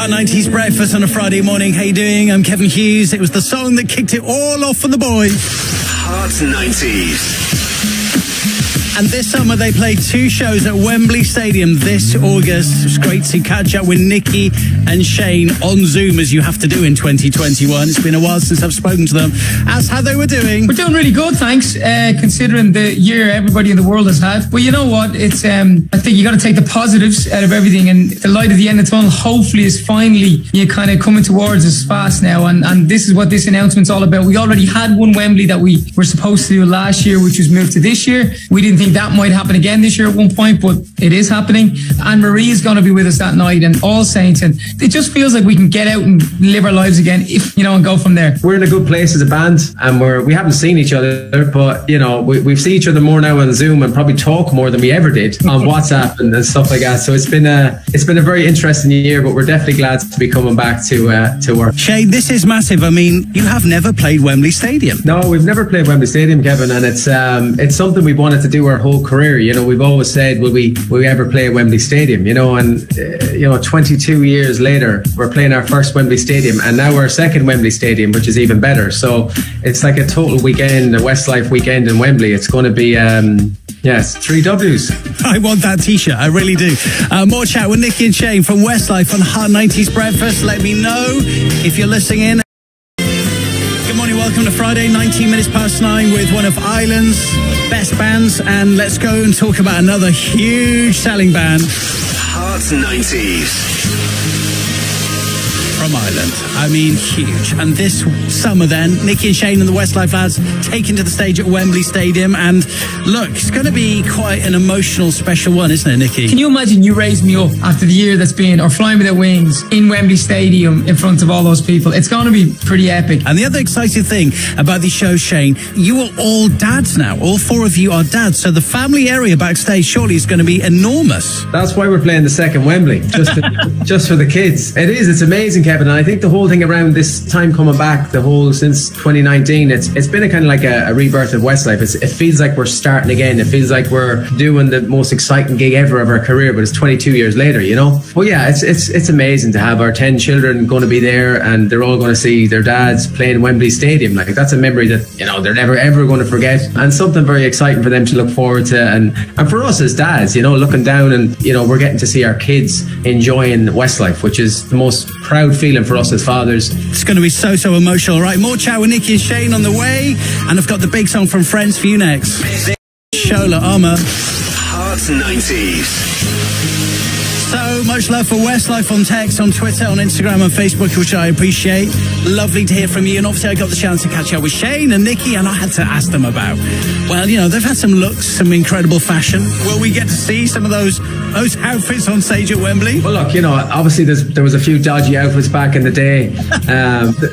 Hot 90s breakfast on a Friday morning. How you doing? I'm Kevin Hughes. It was the song that kicked it all off for the boys. Hot 90s. And this summer they played 2 shows at Wembley Stadium this August. It's great to catch up with Nicky and Shane on Zoom, as you have to do in 2021. It's been a while since I've spoken to them. Asked how they were doing. We're doing really good, thanks, considering the year everybody in the world has had. But you know what? It's I think you got to take the positives out of everything, and the light at the end of the tunnel hopefully is finally kind of coming towards us fast now. And this is what this announcement's all about. We already had one Wembley that we were supposed to do last year, which was moved to this year. We didn't think that might happen again this year at one point, but it is happening. And Marie is going to be with us that night, and All Saints, and it just feels like we can get out and live our lives again, and go from there. We're in a good place as a band, and we haven't seen each other, but we've seen each other more now on Zoom, and probably talk more than we ever did on WhatsApp and stuff like that. So it's been a very interesting year, but we're definitely glad to be coming back to work. Shane, this is massive. I mean, you have never played Wembley Stadium. No, we've never played Wembley Stadium, Kevin, and it's something we've wanted to do our whole career. We've always said, will we ever play at Wembley Stadium? And 22 years later, we're playing our first Wembley Stadium, and now our second Wembley Stadium, which is even better. So it's like a total weekend, a Westlife weekend in Wembley. It's going to be yes, 3 W's. I want that t-shirt, I really do. More chat with Nicky and Shane from Westlife on Hot 90s Breakfast. Let me know if you're listening in. Good morning, welcome to Friday, 19 minutes past 9 with one of Ireland's best bands. And let's go and talk about another huge selling band. Hot 90s. From Ireland. I mean, huge. And this summer then, Nicky and Shane and the Westlife lads taken to the stage at Wembley Stadium. And look, it's going to be quite an emotional, special one, isn't it, Nicky? Can you imagine you raised me up after the year that's been, or Flying Without Wings, in Wembley Stadium in front of all those people? It's going to be pretty epic. And the other exciting thing about these shows, Shane, you are all dads now. All 4 of you are dads. So the family area backstage surely is going to be enormous. That's why we're playing the second Wembley, just for the kids. It's amazing, Kevin. And I think the whole thing around this time coming back, since 2019, it's been a kind of like a rebirth of Westlife. It feels like we're starting again. It feels like we're doing the most exciting gig ever of our career, but it's 22 years later, Well, yeah, it's amazing to have our 10 children going to be there, and they're all going to see their dads playing Wembley Stadium. Like, that's a memory that they're never ever going to forget, and something very exciting for them to look forward to, and for us as dads, looking down and we're getting to see our kids enjoying Westlife, which is the most proud feeling for us as fathers. It's going to be so emotional. Right, more chat with Nicky and Shane on the way, and I've got the big song from Friends for you next. Shola Armour. Hot 90s. So much love for Westlife on text, on Twitter, on Instagram and Facebook, which I appreciate. Lovely to hear from you. And obviously I got the chance to catch up with Shane and Nicky, and I had to ask them about, well, they've had some looks, some incredible fashion. Will we get to see some of those outfits on stage at Wembley? Well, look, obviously there was a few dodgy outfits back in the day.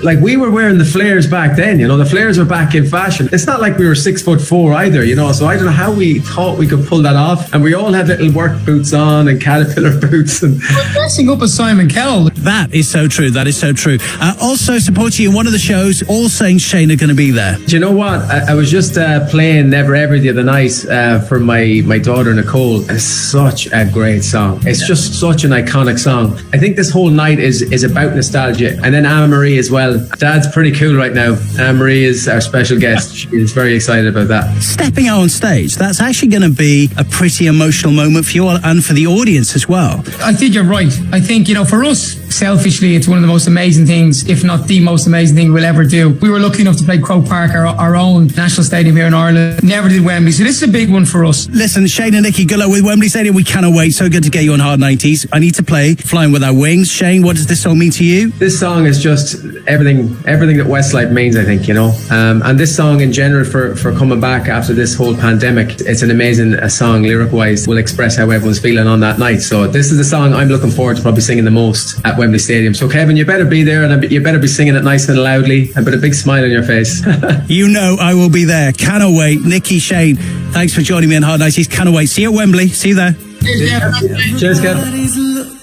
Like, we were wearing the flares back then, the flares were back in fashion. It's not like we were 6'4" either, so I don't know how we thought we could pull that off. And we all had little work boots on and caterpillar boots. And we're dressing up as Simon Cowell. That is so true. That is so true. Also supporting you in one of the shows, All Saints Shane are going to be there. Do you know what? I was just playing Never Ever the other night for my daughter Nicole. It's such a great song. It's just such an iconic song. I think this whole night is about nostalgia. And then Anne-Marie as well. Dad's pretty cool right now. Anne-Marie is our special guest. She's very excited about that. Stepping out on stage, that's actually going to be a pretty emotional moment for you all and for the audience as well. I think you're right. I think, for us, selfishly, it's one of the most amazing things, if not the most amazing thing we'll ever do. We were lucky enough to play Croke Park, our own national stadium here in Ireland. Never did Wembley, so this is a big one for us. Listen, Shane and Nicky, good luck with Wembley Stadium. We cannot wait. So good to get you on Hard 90s. I need to play Flying Without Wings. Shane, what does this song mean to you? This song is just everything that Westlife means, I think, and this song in general for coming back after this whole pandemic, it's an amazing song, lyric-wise. Will express how everyone's feeling on that night. So this is the song I'm looking forward to probably singing the most at Wembley Stadium. So Kevin, you better be there, and you better be singing it nice and loudly and with a big smile on your face. I will be there. Cannot wait. Nicky, Shane, thanks for joining me on Hard 90s. Cannot wait. See you at Wembley. See you there. Cheers, Kev.